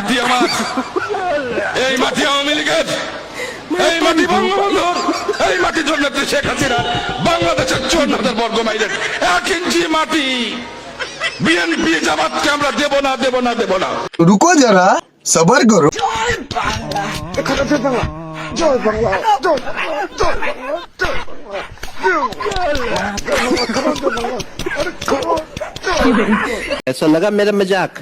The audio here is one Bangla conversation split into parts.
মাটি আমার, এই মাটি আওয়ামী লীগের, এই মাটি বঙ্গবন্ধুর, এই মাটির জন্য শেখ হাসিনা বাংলাদেশের 54,000 বর্গ মাইলের 1 ইঞ্চি মাটি বিএনপি জামাতকে আমরা দেব না, দেব না, দেব না। रुको जरा सबर करो। ऐसा लगा मेरा मजाक।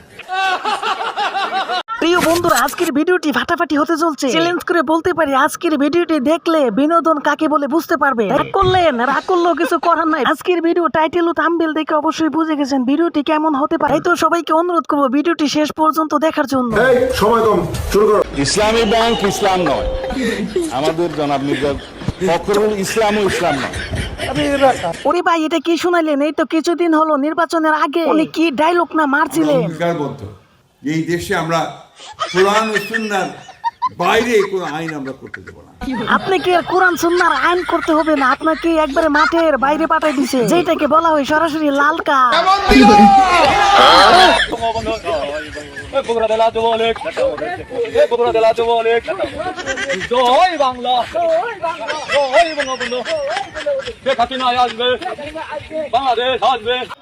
প্রিয় বন্ধুরা, আজকের ভিডিওটি ফাটাফাটি হতে চলছে। চ্যালেঞ্জ করে বলতে পারি, আজকের ভিডিওটি দেখলে বিনোদন কাকে বলে বুঝতে পারবে। রাগ করলেন, রাগ করলেও কিছু করার নাই। আজকের ভিডিও টাইটেল ও থাম্বনেল দেখে অবশ্যই বুঝে গেছেন ভিডিওটি কেমন হতে পারে। এই তো সবাইকে অনুরোধ করবো ভিডিওটি শেষ পর্যন্ত দেখার জন্য। সময় কম, শুরু করো। ইসলামী ব্যাংক ইসলাম নয়, আমাদের জনাব মির্জা ফখরুল ইসলামও ইসলাম নয়। ওরে ভাই, এটা কি শুনাইলেন? এই তো কিছুদিন হলো নির্বাচনের আগে উনি কি ডায়লগ না মারছিলেন। অঙ্গীকারবদ্ধ এই দেশে আমরা কোরআন ও সুন্নাহর বাইরে কোনো আইন আমরা করতে দেব না। আপনাকে আর কোরআন সুন্নাহর আইন করতে হবে না, আপনাকে একবারে মাঠের বাইরে পাঠাই দিছে, যেটাকে বলা হয় সরাসরি লাল কার্ড।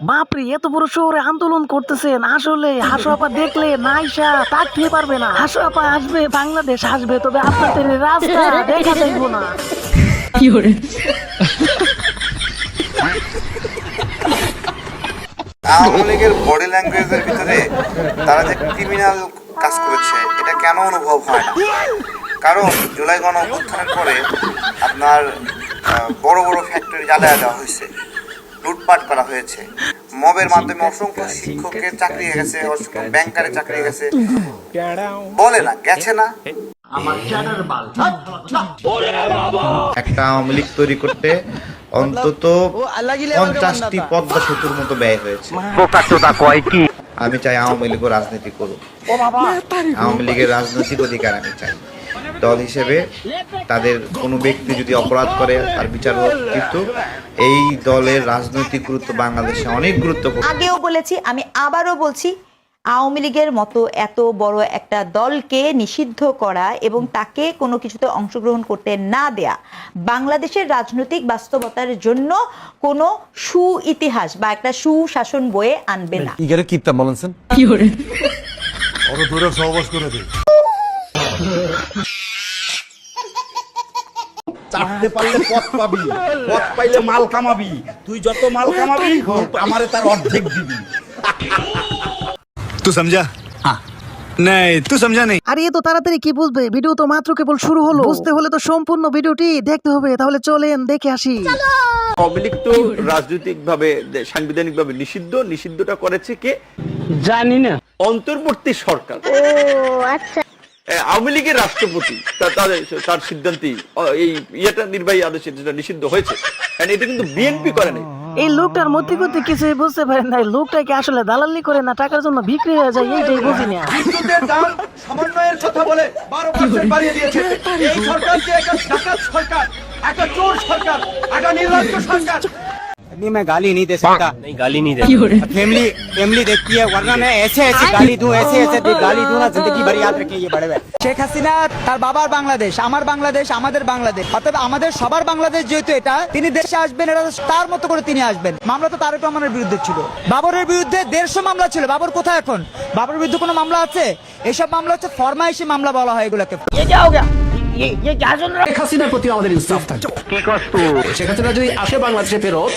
বাপরে, এত বড় শহরে আন্দোলন করতেছেন, আসলে হাসু আপা দেখলে নাইসা থাকতে পারবে না। হাসু আপা আসবে, বাংলাদেশ আসবে, তবে আপনাদের রাস্তা দেখা যাইব না। আওয়ামী লীগের বডি ল্যাঙ্গুয়েজের ভিতরে তারা যে ক্রিমিনাল কাজ করেছে এটা কেন অনুভব হয় না? কারণ জুলাই গণ অভ্যুত্থানের পরে আপনার বড় বড় ফ্যাক্টরি জ্বালায় দেওয়া হয়েছে, লুটপাট করা হয়েছে, মবের মাধ্যমে অসংখ্য শিক্ষকের চাকরি হয়ে গেছে, অসংখ্য ব্যাংকারের চাকরি হয়ে গেছে। বলে না গেছে না? একটা আওয়ামী লীগ তৈরি করতে অন্তত 50টি পদ্মা সেতুর মতো ব্যয় হয়েছে। আমি চাই আওয়ামী লীগও রাজনীতি করুক, আওয়ামী লীগের রাজনৈতিক অধিকার আমি চাই। দল হিসেবে তাদের কোনো ব্যক্তি যদি অপরাধ করে তার বিচার হোক, কিন্তু এই দলের রাজনৈতিক গুরুত্ব বাংলাদেশে অনেক গুরুত্বপূর্ণ। আগেও বলেছি, আমি আবারও বলছি, আওয়ামী লীগের মতো এত বড় একটা দলকে নিষিদ্ধ করা এবং তাকে কোনো কিছুতে অংশগ্রহণ করতে না দেয়া বাংলাদেশের রাজনৈতিক বাস্তবতার জন্য কোনো ইতিহাস বা একটা সুশাসন বয়ে আনবে না। ইগারে কিপটা বলেছেন কি ওরে ধরে সহবাস করে দে। চাটতে পারলে পথ পাবি, পথ পাইলে মাল কামাবি। তুই যত মাল কামাবি আমারে তার অর্ধেক দিবি। तू समझा? हाँ नहीं तू समझा नहीं। আর এত তাড়াতাড়ি কি বুঝবে? ভিডিও তো মাত্র কেবল শুরু হলো। বুঝতে হলে তো সম্পূর্ণ ভিডিওটি দেখতে হবে। তাহলে চলেন দেখে আসি। আওয়ামী লীগ তো রাজনৈতিক ভাবে সাংবিধানিক ভাবে নিষিদ্ধটা করেছে কে জানি না, অন্তর্বর্তী সরকার। ও আচ্ছা, আওয়ামী লীগের রাষ্ট্রপতি তার সিদ্ধান্তে এই নির্বাহী আদেশে যেটা নিষিদ্ধ হয়েছে, এটা কিন্তু বিএনপি করে নাই। এই লোকটার মধ্যে করতে কিছুই বুঝতে পারেন নাই। লোকটা কি আসলে দালালি করে না টাকার জন্য বিক্রি হয়ে যায়, এইটাই বুঝি না। বিদ্যুতের দাম সমন্বয়ের কথা বলে 12% বাড়িয়ে দিয়েছে। এই সরকার যে একটা ডাকাত সরকার, একটা চোর সরকার, একটা নির্লজ্জ সরকার। अभी मैं गाली नहीं दे सकता। नहीं गाली नहीं दे। फैमिली देखती है, वरना मैं ऐसे गाली दूं, ऐसे गाली दूं ना, जिंदगी भर याद रखें ये बड़े। শেখ হাসিনা তার বাবার বাংলাদেশ, আমার বাংলাদেশ, আমাদের বাংলাদেশ, অর্থাৎ আমাদের সবার বাংলাদেশ। যেহেতু এটা তিনি দেশে আসবেন, এটা তার মতো করে তিনি আসবেন। মামলা তো তারেক রহমানের বিরুদ্ধে ছিল, বাবরের বিরুদ্ধে 150 মামলা ছিল। বাবর কোথায় এখন? বাবরের বিরুদ্ধে কোনো মামলা আছে? এসব মামলা হচ্ছে ফরমাইশি মামলা বলা হয় এগুলোকে। শেখ হাসিনার প্রতি আমাদের ইনসাফ থাকবে। শেখ হাসিনা যদি আসে বাংলাদেশে ফেরত,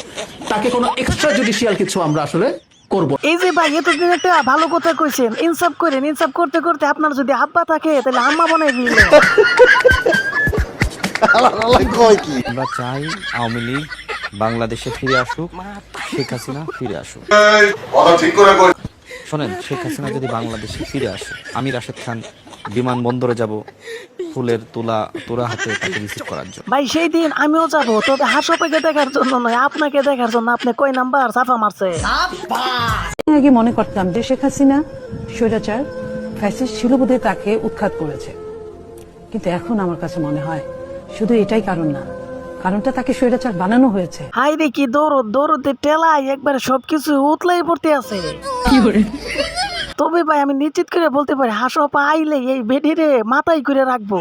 তাকে কোনো এক্সট্রা জুডিশিয়াল কিছু আমরা আসলে করব। এই যে ভাই, এতদিন একটা ভালো কথা কইছেন, ইনসাফ করেন। ইনসাফ করতে করতে আপনার যদি আব্বা থাকে তাহলে আম্মা বানাই দিলেন। আমরা চাই আওয়ামী লীগ বাংলাদেশে ফিরে আসুক, শেখ হাসিনা ফিরে আসুক। শোনেন, শেখ হাসিনা যদি বাংলাদেশে ফিরে আসে, আমি রাশেদ খান বিমানবন্দরে যাব ফুলের তোরা হাতে তাকে রিসিভ করার জন্য। ভাই সেই দিন আমিও যাবো, তবে হাসপাকে দেখার জন্য নয়, আপনাকে দেখার জন্য। আপনি কয় নাম্বার সাফা মারছে? আগে মনে করতাম যে শেখ হাসিনা স্বৈরাচার ফ্যাসিস্ট ছিল বোধহয়, তাকে উৎখাত করেছে। কিন্তু এখন আমার কাছে মনে হয় শুধু এটাই কারণ না, কারণটা তাকে স্বৈরাচার বানানো হয়েছে। হাই রে, কি দৌড়তে টেলাই একবারে সবকিছু উতলাই পড়তে আছে। তবে ভাই আমি নিশ্চিত করে বলতে পারি হাসো আপা আইলে এই বেডিরে মাথায় করে রাখবো।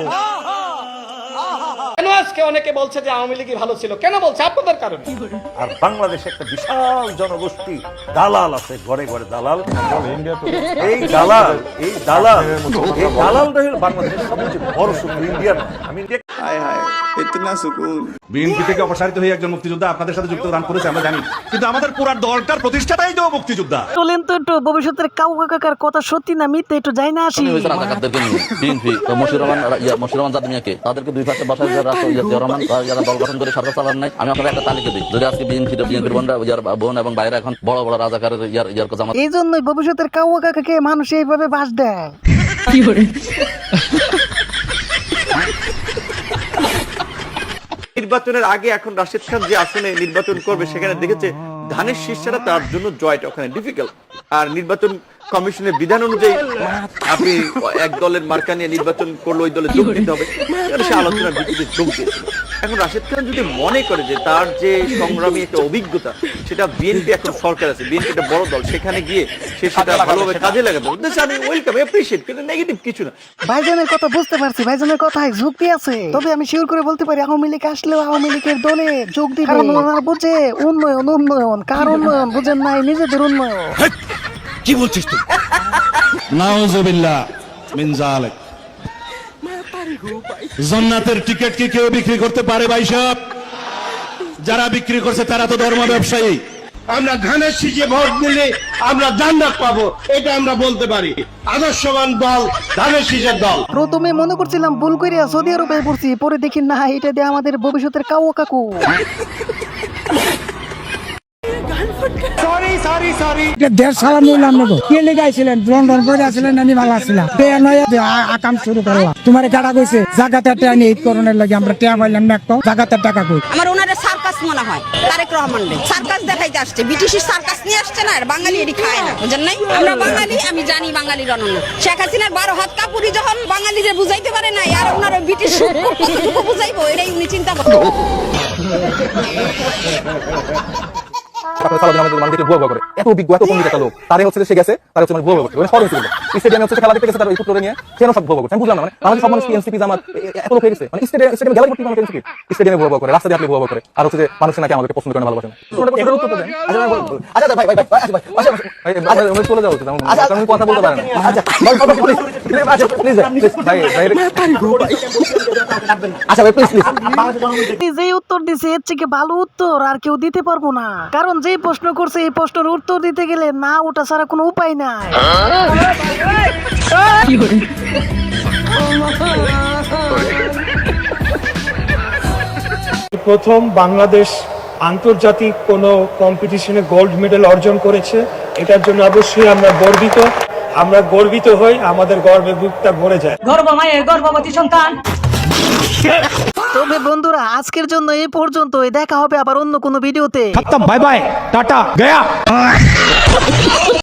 কেন আজকে অনেকে বলছে যে আওয়ামী লীগই ভালো ছিল, কেন বলছে? আপনাদের কারণে। আর বাংলাদেশে একটা বিশাল জনগোষ্ঠী দালাল আছে, ঘরে ঘরে দালাল। এই দালালটা হলো বাংলাদেশের সবচেয়ে বড় শত্রু, ইন্ডিয়ান। আমি বিএনপি থেকে অপসারিত হয়ে একজন মুক্তিযোদ্ধা আপনাদের সাথে যুক্তদান করেছে আমরা জানি, কিন্তু আমাদের পুরো দলটার প্রতিষ্ঠাতাই তো মুক্তিযোদ্ধা। চলেন তো একটু ভবিষ্যতের কাউকা কাকার কথা সত্যি না মিথ্যে একটু যাই না আসি। মশিরমান জাদিমিয়াকে তাদেরকে দুই পাশে বাসায় রহমান যারা দল গঠন করে সরকার চালান নাই, আমি আপনাদের একটা তালিকা দিই। যদি আজকে বিএনপির বোন এবং বাইরে এখন বড় বড় রাজাকারের জামাত, এই জন্যই ভবিষ্যতের কাউকা কাকাকে মানুষ এইভাবে বাস দেয়। নির্বাচনের আগে এখন রাশেদ খান যে আসনে নির্বাচন করবে সেখানে দেখেছে ধানের শীর্ষটা তার জন্য জয়টা ওখানে ডিফিকাল্ট। আর নির্বাচন কমিশনের বিধান অনুযায়ী আপনি এক দলের মার্কা নিয়ে নির্বাচন করলে ওই দলে যোগ দিতে হবে, সে আলোচনার ভিত্তিতে যোগ দিয়েছে। এখন রাশেদ খান যদি মনে করে যে তার যে সংগ্রামী একটা অভিজ্ঞতা সেটা বিএনপি এখন সরকার আছে, বিএনপি একটা বড় দল, সেখানে গিয়ে সে সেটা ভালোভাবে কাজে লাগাবে, আমি ওয়েলকাম অ্যাপ্রিশিয়েট, কিন্তু নেগেটিভ কিছু না। ভাইজানের কথা বুঝতে পারছি, ভাইজানের কথায় যুক্তি আছে। তবে আমি শিওর করে বলতে পারি আওয়ামী লীগ আসলেও আওয়ামী লীগের দলে যোগ দিবে। কারণ ওনারা বুঝে উন্নয়ন উন্নয়ন, কার উন্নয়ন বুঝেন নাই, নিজেদের উন্নয়ন। কি বলছিস তুই? নাউজুবিল্লাহ মিন যালিক। জান্নাতের টিকিট কি কেউ বিক্রি করতে পারে ভাই সাহেব? যারা বিক্রি করছে তারা তো ধর্ম ব্যবসায়ী। আমরা ধানের শীষে ভোট দিলে আমরা জান্নাত পাবো, এটা আমরা বলতে পারি। আদর্শবান দল ধানের শীষের দল। প্রথমে মনে করছিলাম ভুল করে সৌদি আরবে পড়ছি, পরে দেখি না এটা দিয়ে আমাদের ভবিষ্যতের কাউ কাকু। দেড় সালা নিলাম নেবো কে লেগাইছিলেন লন্ডন করে আসলেন আমি ভালো আসছিলাম আকাম শুরু করলাম। তোমার টাকা কইছে জাগাতের টাকা নিয়ে ঈদ করণের লাগে আমরা টাকা পাইলাম না, একটা জাগাতের টাকা কই। আমার ওনারে সার্কাস মনে হয়, তারেক রহমান সার্কাস দেখাইতে আসছে, ব্রিটিশের সার্কাস নিয়ে আসছে না, আর বাঙালি এটি খায় না, বুঝেন নাই? আমরা বাঙালি, আমি জানি বাঙালির অনন্য। শেখ হাসিনার 12 হাত কাপুরি যখন বাঙালিদের বুঝাইতে পারে নাই, আর ওনার ব্রিটিশ কতটুকু বুঝাইবো, এটাই উনি চিন্তা করেন। এত অভিজ্ঞ এত পণ্ডিত একটা লোক, তারে হচ্ছে সে গেছে, তার হচ্ছে ভুয়া করছে, স্টেডিয়ামে হচ্ছে খেলা দেখতে গেছে, তার ওই পুত্র নিয়ে কেন সব ভুয়া করছে আমি বুঝলাম না। মানে আমাদের সব মানুষ এনসিপি জামাত এত লোক হয়ে গেছে, মানে স্টেডিয়ামে গ্যালারি ভর্তি মানুষ এনসিপি, স্টেডিয়ামে ভুয়া করে, রাস্তা দিয়ে আপনি ভুয়া করে, আর হচ্ছে যে মানুষ নাকি আমাদেরকে পছন্দ করে না, ভালোবাসেন। আচ্ছা ভাই ভাই ভাই চলে যাও, আমি কথা বলতে পারেন না। আচ্ছা আচ্ছা ভাই প্লিজ। যে উত্তর দিছে এর থেকে ভালো উত্তর আর কেউ দিতে পারবো না, কারণ যে প্রশ্ন করছে এই প্রশ্নের উত্তর দিতে গেলে না ওটা ছাড়া কোনো উপায় নাই। প্রথম বাংলাদেশ আন্তর্জাতিক কোনো কম্পিটিশনে গোল্ড মেডেল অর্জন করেছে, এটার জন্য অবশ্যই আমরা গর্বিত হই, আমাদের গর্বে বুকটা ভরে যায়। গর্ব মায়ের গর্ভবতী সন্তান। তবে বন্ধুরা আজকের জন্য এই পর্যন্তই, দেখা হবে আবার অন্য কোনো ভিডিওতে। Bye bye, tata, Gaya.